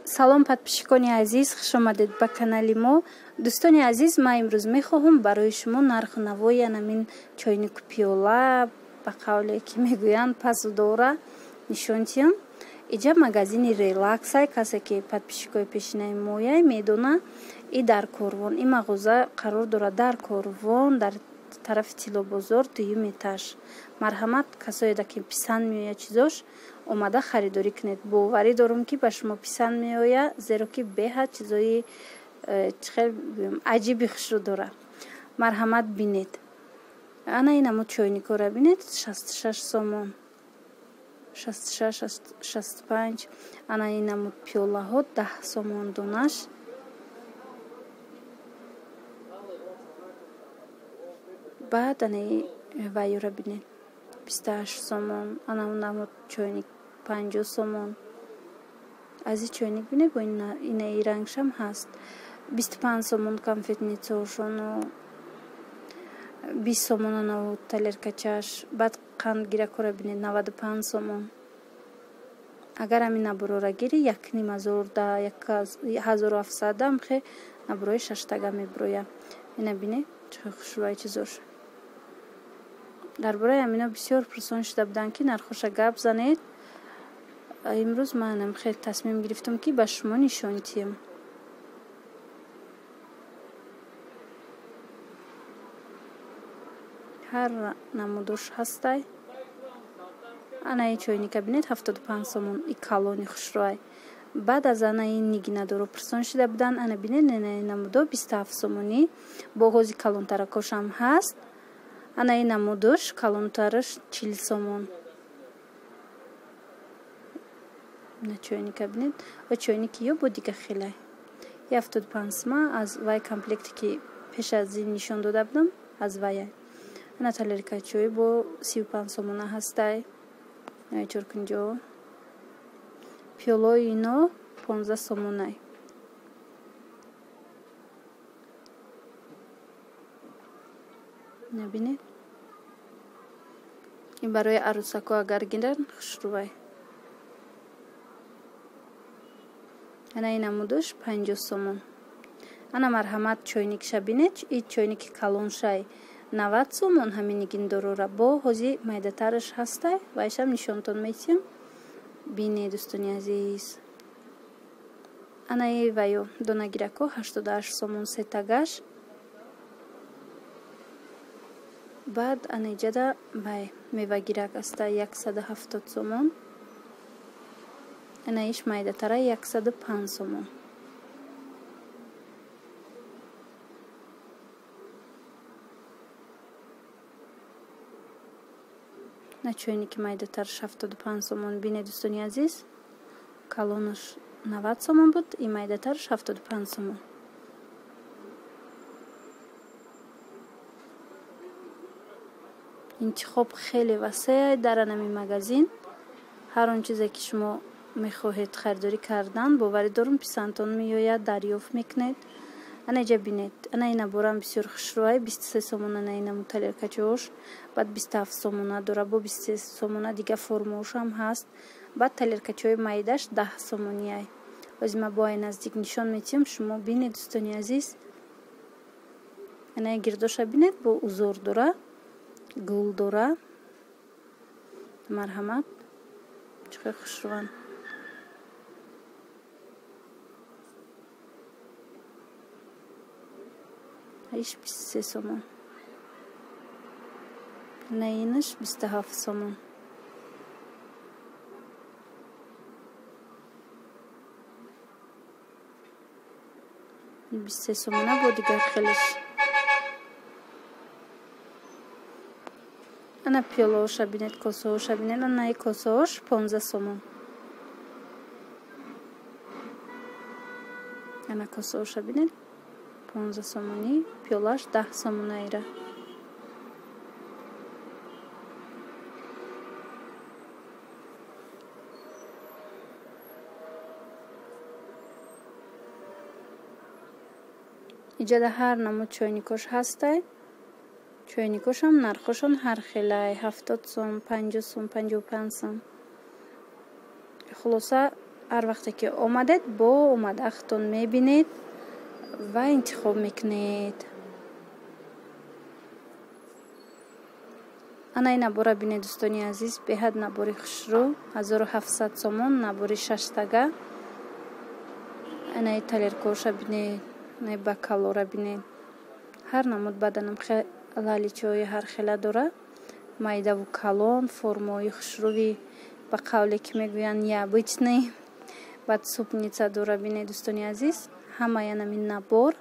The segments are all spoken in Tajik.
салом подписчикони азиз, хуш омадед ба канали мо. Дӯстони азиз, ман имрӯз мехоҳам барои шумо нарху навои анамин чойнику пиёла ба қавле ки мегӯянд пасу дора нишон диҳам. Иҷа магазини релаксай, касе ки подписчикои пешинаи мояй медона и дар Корвон. И мағоза қарор дорад дар Корвон, дар тарафи Тилобозор, дуюм этаж. Марҳамат, касое да ки писанд меояд чизош омада харидорӣ кунед. Боварӣ дорам ки ба шумо писанд меояд, зеро ки беҳад чизои аҷиби хушрӯ дорад. Марҳамат, бинед. Ана инамо чойникора бинед, 66 сомон, 66, 65. Ана инамо пиёлаҳо 10 сомон донаш. Баъд ана вайюра бинед, 28 сомон. Ана унамо чойник 50 сомон. Аз и чойник бинед, бо инаи рангшам ҳаст. 25 сомон конфетницаошоно, 20 сомон ана талеркачаш. Баъд қандгиракора бинед 95 сомон. Агар ами наборора гири 1500 да 1700 дам хе наборои 6 тага меброя. Ина бинед чӣ хушрӯи чизош. дар бораи амино бисёр пурсон шуда буданд ки нархоша гап занед. имрӯз манам хеле тасмим гирифтам ки ба шумо нишон диҳам. ҳар намудош ҳастай. ана и чойника бинед 75 сомон. И калони хушрӯай. баъд аз ана и нигинадоро пурсон шуда буданд. ана бинед намудо 27 сомонӣ. боғози калонтаракошам ҳаст. ана и намудош калонтараш 40 сомон. на чойника бинед. ва чойники ё бо дига хелай. 75 сомон аз вай комплекте ки пеш аз ин нишон дода будам аз вай. ана талерка чой бо 35 сомона ҳастай. 450. пиёлои ино 15 сомонай. набинед. ин барои арӯсако агар гиранд хушрӯвай. ана ин намудош 50 сомон. ана марҳамат чойникша бинед. и чойники калоншай 90 сомон. ҳамин нигиндорора бо ҳози майдатараш ҳастай. вайшам нишонтон метиҳам. бинед дӯстони азиз. ана и вайо донагирако 88 сомон сетагаш. баъд анаиҷада вай мевагирак аста 170 сомон. анаиш майдатара 105 сомон. на чойники майдатараш 75 сомон. бинед дӯстони азиз. калонаш 90 сомон буд. и майдатараш 75 сомон. интихоб хеле васеъ дар анами магазин. ҳар он чизе ки шумо мехоҳед харидорӣ кардан, боварӣ дорам писандтон меояд, дарёфт мекунед. ана иҷа бинед. ана ина борам бисёр хушрӯай. 23 сомон ана инаму талеркачош. баъд 27 сомона дора. бо 23 сомона дига формаошам ҳаст. баъд талеркачои майдаш 10 сомонияй. озима бо ай наздик нишон метиҳам. шумо бинед дӯстони азиз. ана гирдоша бинед. бо узор дора, гул дора. марҳамат, чӣ хел хушрӯанд. иш 23 сомон. наинаш 27 сомон. ин 23 сомона бо дигар хелаш. ана пиёлаоша бинед, косаоша бинед. ана и косаош 15 сомон. ана косаоша бинед 15 сомонӣ. пиёлаш 10 сомонаира. иҷада ҳар намуд чойникош ҳастай. чойникошам нархошон ҳар хелай. 70 сом, 50 сом, 55 сом. хулоса ҳар вақте ки омадед бо омадахтон мебинед ва интихоб мекунед. ана ин набора бинед дӯстони азиз, беҳад набори хушрӯ 1700 сомон, набори 6 тага. ана талеркоша бинед, ана бакалора бинед. ҳар намуд баданам лаличаҳои ҳархела дора. Майдаву калон, формаҳои хушрӯви ба қавле ки мегӯянд необычный. баъд супница дора бинед дӯстони азиз. ҳамаи анамин набор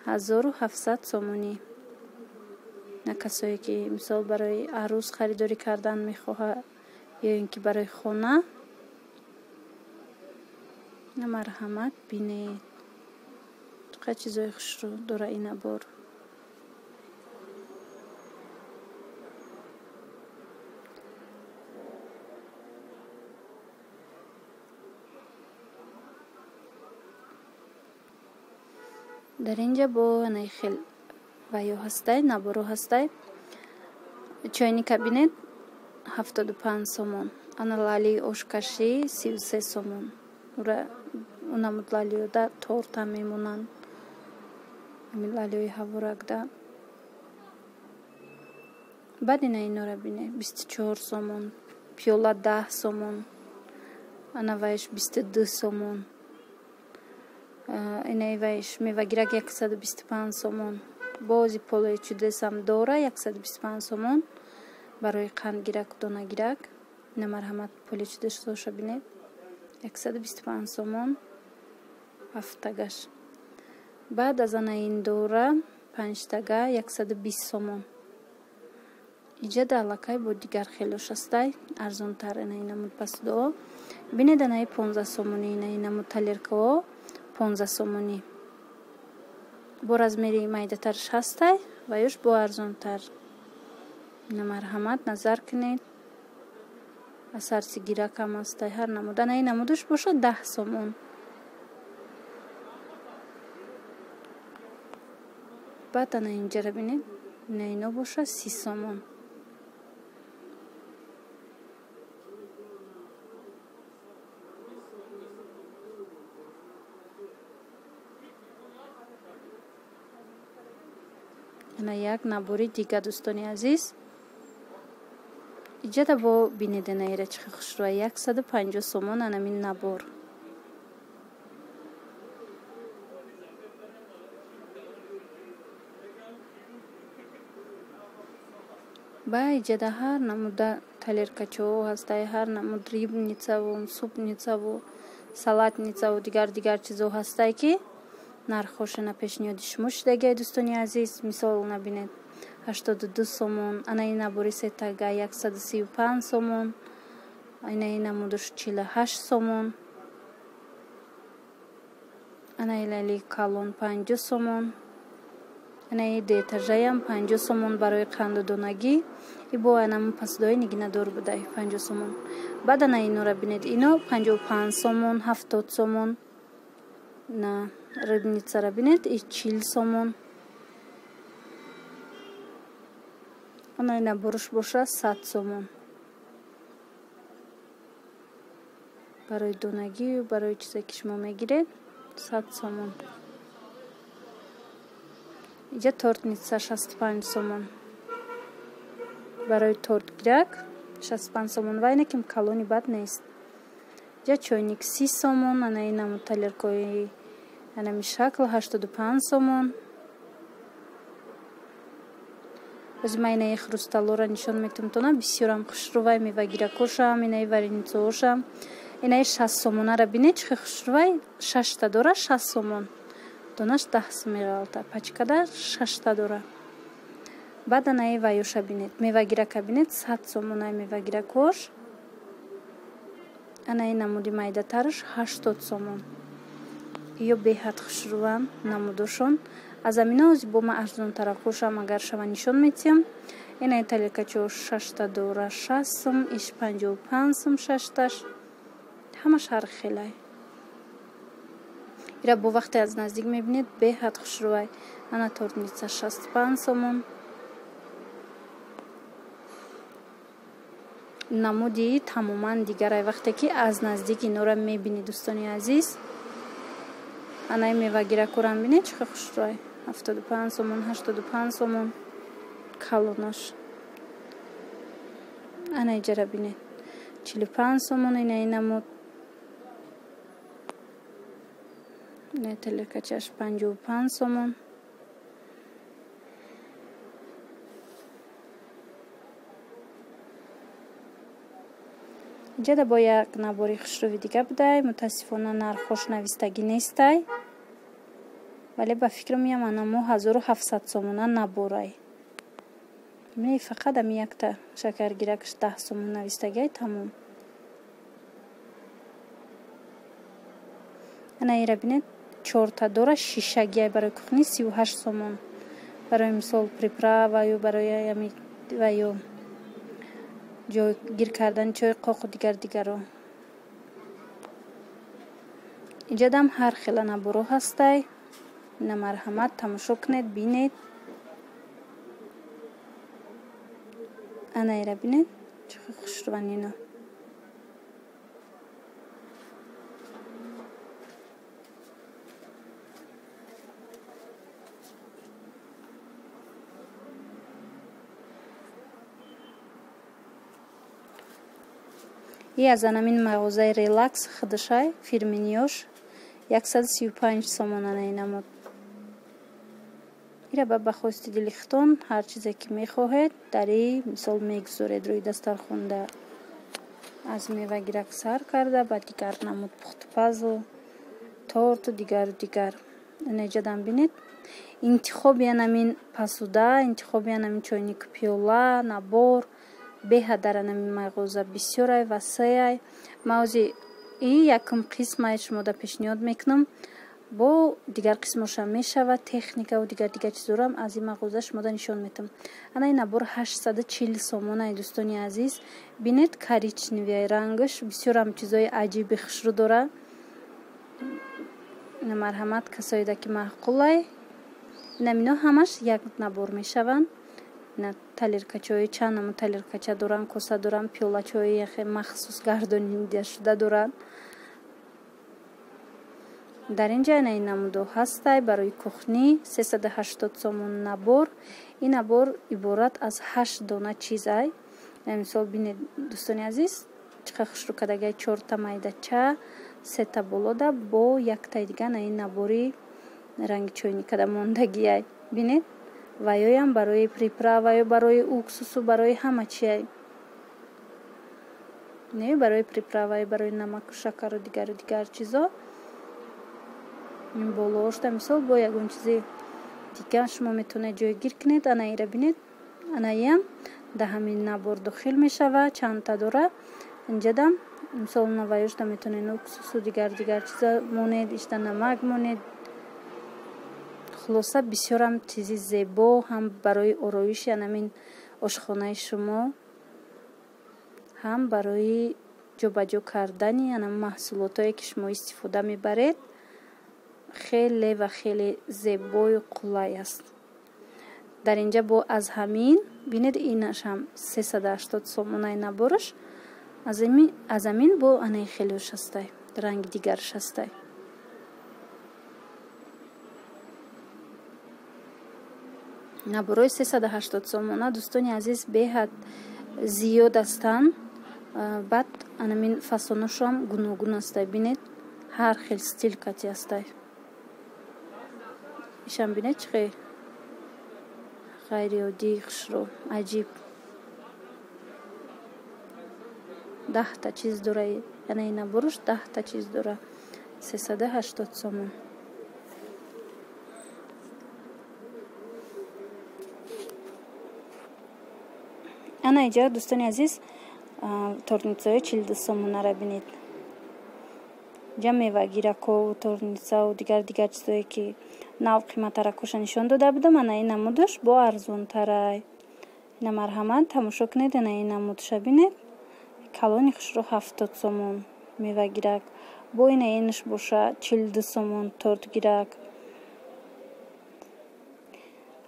1700 сомонӣ. на касое ки мисол барои арӯз харидорӣ кардан мехоҳад ё ин ки барои хона, на марҳамат бинед. чиқа чизои хушрӯ дора ин набор. дар инҷа бо анаи хел ваё ҳастай, наборо ҳастай. чойника бинед 75 сомон. ана лалии ошкашӣ 33 сомон. унамуд лалиёда торта мемонанд. ами лалиёи ҳаворакда. баъд ина инора бинед 24 сомон. пиёла 10 сомон. ана вайш 22 сомон. инаи вайш мевагирак 125 сомон. бози полои чудесам дора 125 сомон. барои қандгирак донагирак. ина марҳамат полои чудесоша бинед 125 сомон. 7 тагаш. баъд аз ана ин дора 5 тага 120 сомон. иҷа далакай бо дигар хелош ҳастай. арзонтар ина инамуд пасдоо. бинед анаи 15 сомонӣ. ина инамуд талеркао 15 сомонӣ. бо размери майдатарш ҳастай ва ёш бо арзонтар. ина марҳамат назар кунед. асарси гиракам ҳастай. ҳар намуд. ана ин намудаш боша 10 сомон. баъд ана инҷара бинед. ина ино боша 30 сомон. ана як набори дига дӯстони азиз. иҷада бо бинед наира чихи хушрӯа 150 сомон анамин набор. ба иҷада ҳар намуда талеркачаҳо ҳастай. ҳар намуд рибницаву супницаву салатницаву дигар чизо ҳастай ки нархошана пешниҳоди шумо шудагиай дӯстони азиз. мисол набинед 82 сомон. ана ин набори 3 тага 135 сомон. ана ин намудаш 48 сомон. ана илали калон 50 сомон. ана ин детажаям 50 сомон барои қанду донагӣ. и бо анаму пасдои нигинадор будай 50 сомон. баъд ана инора бинед. ино 55 сомон, 70 сомон. на рыбницара бинед 40 сомон. ана ина бурш боша 100 сомон. барои донагию барои чизе ки шумо мегиред 100 сомон. иҷа тортница 65 сомон. барои тортгирак 65 сомон. ва инаким калони бад нест. иҷа чойник 30 сомон. ана инаму талеркои анами шакл 85 сомон. ози ма инаи хрусталора нишон метавонам. бисёрам хушрӯвай мевагиракошам. инаи вареницаошам. инаи 60 сомонара бинед чихи хушрӯвай 6 та дора 60 сомон. донаш 10 сом меғалта. пачкада 6 та дора. баъд анаи ваёша бинед. мевагирака бинед 100 сомон ай мевагиракош. анаи намуди майдатараш 80 сомон. ё беҳад хушрӯван намудошон. аз амина ози бо ма арзонтара хушам агар шава нишон метиҳам. инаи талеркачо 6 та дора 60 сом. иш 55 сом 6 таш. ҳамаш ҳар хелай. ира бо вақте аз наздик мебинед беҳад хушрӯвай. ана тортница 65 сомон. намуди тамоман дигарай. Вақте ки аз наздик инора мебини дӯстони азиз, анаи мевагиракурам бинед чӣ қадar хушрӯй. 75 сомон, 85 сомон калонош. Анаи ҷара бинед 45 сомон инаи намуд. Инаи талиркачаш 55 сомон. ҷада бо як набори хушрӯви дига будай. Мутаассифона нархош навистагӣ нестай. вале ба фикрам меям анамо 1700 сомона наборай. Меи фақат ами якта шакаргиракаш 10 сомон навистагай тамом. ана ира бинед 4 дора шишагиай барои кухни 38 сомон. барои мисол приправа ё барои ами ва ё ҷойгир кардани чой қоқу дигаро. иҷадам ҳар хела наборо ҳастай. ина марҳамат тамошо кунед бинед. ана ира бинед чӣ қадar хушрӯан ино. аз анамин мағозаи релакс хидишай фирминиёш 135 сомон анаи намуд. ира ба хости дили хитон ҳар чизе ки мехоҳед дари мисол мегузоред рӯи дастархонда. аз мевагирак сар карда ба дигар намуд пухтупазу торту дигару дигар. инаҷадам бинед интихоби анамин пасуда, интихоби анамин чойнику пиёла, набор беҳад дар анамин мағоза бисёрай васеай. мавзи и якум қисмай шумода пешниҳод мекунам. бо дигар қисмоша мешавад техникаву дигар чизорам аз ин мағоза шумода нишон метам. анаи набор 840 сомонай дӯстони азиз. бинед коричневияй рангаш бисёрам чизои аҷиби хушрӯ дора. ина марҳамат касоида ки маъқулай. инамино ҳамаш як набор мешаванд. ина талиркачои чанд намуд талиркача доранд, коса доранд, пиёлачои яхе махсус гардонида шуда доранд. дар ин ҷо инаи намудо ҳастай барои кухни 380 сомон набор. ин набор иборат аз 8 дона чизай. мисол бинед дӯстони азиз чӣ қадar хушрӯ кардагай 4 майдача 3 болода бо яктаи дига наи набори ранги чойникада мондагиай. бинед ваёям барои приправа ё барои уксусу барои ҳама чияй. не барои приправа ё барои намаку шакару дигар чизо. ин болошта мисол бо ягон чизи дига шумо метавонед ҷойгир кунед. ана ира бинед анаям дар ҳамин набор дохил мешавад. чандта дора инҷадам мисол наваёшта метавонед уксусу дигар чиза монед, ишта намак монед. хулоса бисёрам чизи зебо ҳам барои ороиши анамин ошхонаи шумо, ҳам барои ҷобаҷо кардани анамин маҳсулотое ки шумо истифода мебаред. хеле ва хеле зебою қулай аст. дар инҷа бо аз ҳамин бинед инашам 380 сомонай набораш. аз амин бо анаи хелеош ҳастай ранги дигараш ҳастай. наборои 380 сомона дӯстони азиз беҳад зиёд ҳастанд. баъд анамин фасонашам гуногун ҳастай. бинед ҳар хел стил кати ҳастай. ишам бинед чӣ қадar ғайриоддӣ хушрӯ аҷиб. 10 та чиз дора. яъне набораш 10 та чиз дора. 380 сомон. ана иҷа дӯстони азиз торницаҳои 42 сомонара бинед. ҷа мевагираков торницаву дигар чизое ки нав қиматаракоша нишон дода будам. анаи намудаш бо арзонтарай. ина марҳамат тамошо кунед. анаи намудша бинед калони хушрӯ 70 сомон мевагирак. бо инаинаш боша 42 сомон тортгирак.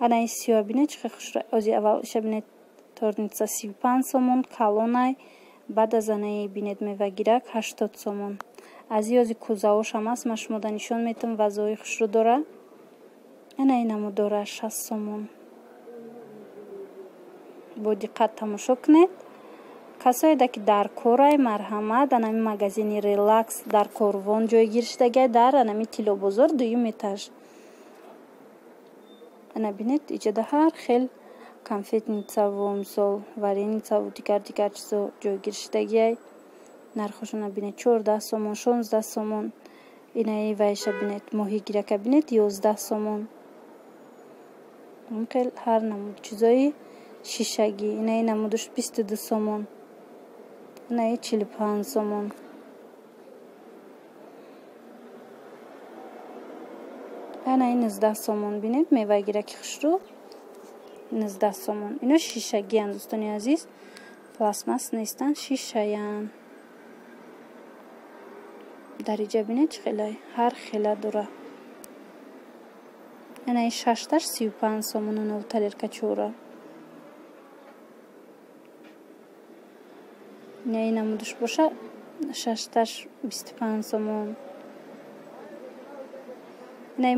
анаи сиёҳ бинед чӣ қадar хушрӯ. ози аввал иша бинед торница 35 сомон калонай баъд аз анаи бинед мевагирак 80 сомон. аз ёзи кӯзаош ҳам аст. ман шумода нишон метам вазои хушрӯ дора. анаи намо дора 60 сомон. бо диққат тамошо кунед. касоеда ки дар корай марҳамат анами магазини релакс дар корвон ҷойгир шудагай дар анами тиллобозор дуюм этаж. ана бинед иҷода ҳар хел конфетницаву мисол вареницаву дигар чизо ҷойгир шудагай. нархошона бинед 14 сомон 16 сомон. инаи вайша бинед моҳӣ гирака бинед 11 сомон. хел ҳар намуд чизои шишагӣ. инаи намудаш 22 сомон. инаи 45 сомон. анаи 19 сомон бинед мевагираки хушрӯ 19 сомон. ино шишагиянд дӯстони азиз, пластмас нестанд, шишаянд. дариҷа бинед чӣ хелай ҳар хела дора. анаи 6таш 35 сомон. ано талерка чора. инаи намудаш боша 6таш 25 сомон. инаи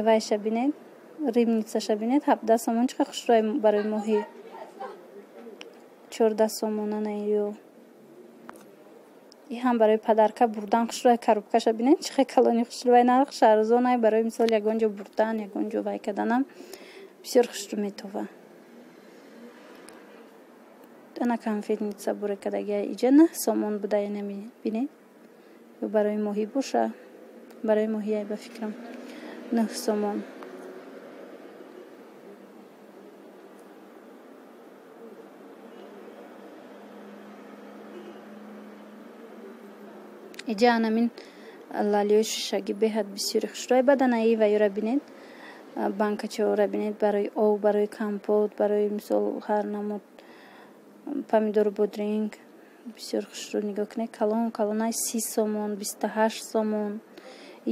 вайша бинед рибницаша бинед 17 сомон. чиқа хушрӯй барои моҳӣ 14 сомон. анаиё и ҳам барои падарка бурдан хушрӯй коробкаша бинед чиқа калони хушрӯй нархш арзонай. барои мисол ягон ҷо бурдан ягон ҷо вай каданам бисёр хушрӯ метова. ана конфетница бурекадагия иҷа 9 сомон буда. инами бинед ё барои моҳӣ боша. барои моҳияй ба фикрам 9 сомон. иҷа анамин лалиёи шишагӣ беҳад бисёри хушрӯй. баъд анаи ваёра бинед банкачаора бинед барои об, барои компот, барои мисол ҳар намуд помидору бодринг бисёр хушрӯ. нигоҳ кунед калонай 30 сомон 28 сомон.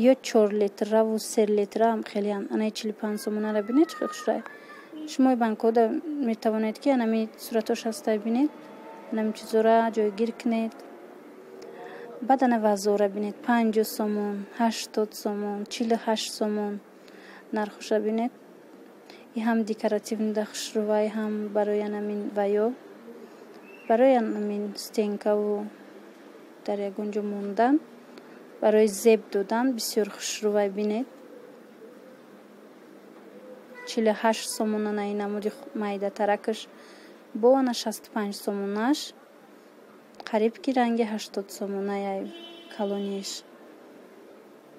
ё 4 литраву 3 литраам хелиам. анаи 45 сомонара бинед чӣ хушрӯй. шумои банкода метавонед ки анами суратош ҳастай бинед. анами чизора ҷойгир кунед. баъд ана вазора бинед 50 сомон 80 сомон 48 сомон. нархоша бинед. и ҳам декоративни да хушрӯвай, ҳам барои анамин ваё, барои анамин стенкаву дар ягон ҷо мондан, барои зеб додан бисёр хушрӯвай бинед. 48 сомон анаи намуди майда таракаш бо ана 65 сомонаш. қариб ки ранги 80 сомонаяй калониш.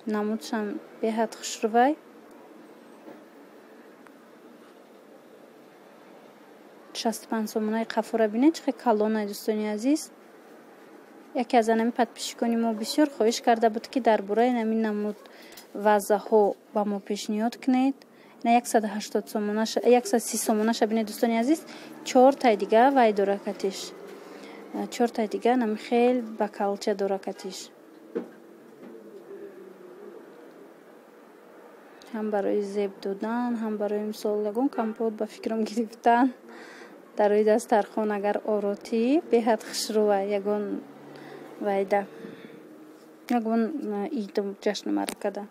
намудшам беҳад хушрӯвай. 65 сомонаи қафора бинед чиқа калонай дӯстони азиз. яке аз анами подписчикони мо бисёр хоҳиш карда буд ки дар бораи намин намуд вазаҳо ба мо пешниҳод кунед. на 180 сомонаша 130 сомонаша бинед дӯстони азиз. 4 тай дига вай дора катиш. 4 тай дига нами хел ба калча дора катиш. ҳам барои зеб додан, ҳам барои мисол ягон компот ба фикрам гирифтан дар рӯи дастархон агар оротӣ беҳад хушрӯва ягон вайда ягон иду ҷашну маракада.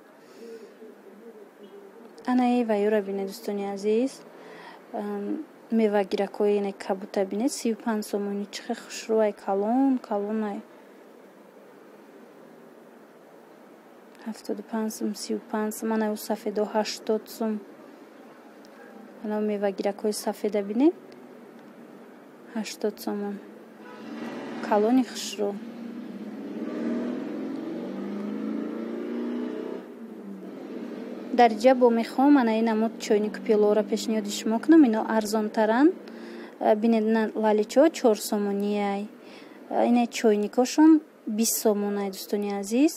анаи ваёра бинед дӯстони азиз. мевагиракҳои ина кабута бинед 35 сомони. чиқа хушрӯвай калонай 75 сум 35 сум. анаи сафедо 80 сум. ана мевагиракҳои сафеда бинед 80 сомон. калони хушрӯ. дар ҷа бо мехоҳам анаи намуд чойнику пиёлаора пешниҳоди шумо кунам. ино арзонтаранд. бинед лаличо 4 сомонияй. инаи чойникошон 20 сомонай дӯстони азиз.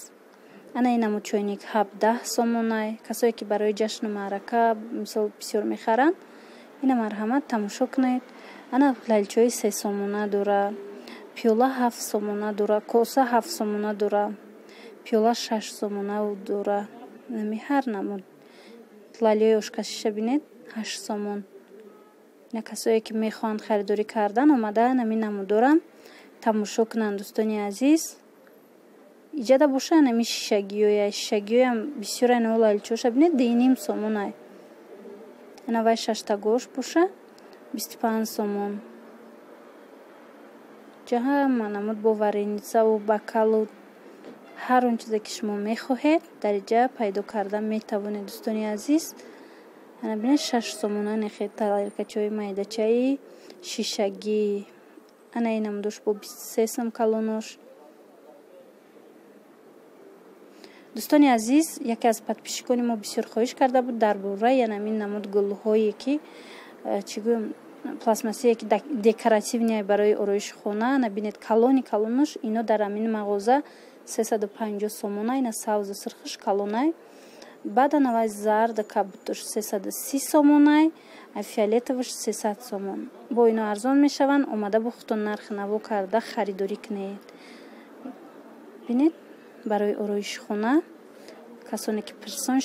анаи намуд чойник 17 сомонай. касое ки барои ҷашну маърака мисол бисёр мехаранд, ина марҳамат тамошо кунед. ана лаличои 3 сомона дора. пиёла 7 сомона дора. коса 7 сомона дора. пиёла 6 сомона дора. нами ҳар намуд лалиёи ошкашиша бинед 8 сомон. ина касое ки мехоҳанд харидорӣ кардан омада нами намуд дорам. тамошо кунанд дӯстони азиз. Иҷада боша нами шишагиёя. Шишагиёям бисёр ана лалчоша бинед 2.5 сомонай. Ана вай 6 гош боша 25 сомон. Ҷаҳама намуд бо вареницаву бакалу ҳар он чизе ки шумо мехоҳед дар иҷа пайдо карда метавонед дӯстони азиз. Ана бинед 6 сомона нехед таларкачаи майдачаи шишагӣ. Ана ин намудош бо 23 сом калонош. дӯстони азиз, яке аз подписчикони мо бисёр хоҳиш карда буд дар бораи янамин намуд гулҳое ки чӣ гӯям пластмассие ки декоративне барои ороиши хона. Набинед калонош ино дар амин мағоза 350 сомонай на савзу сирхиш калонай. Баъд анавай зарда кабутош 330 сомонай, а фиолетоваш 300 сомон. Бо ино арзон мешаванд. Омада бо худтон нархи наво карда харидорӣ кунед. Бинед барои ороиши хона касоне ки пирсон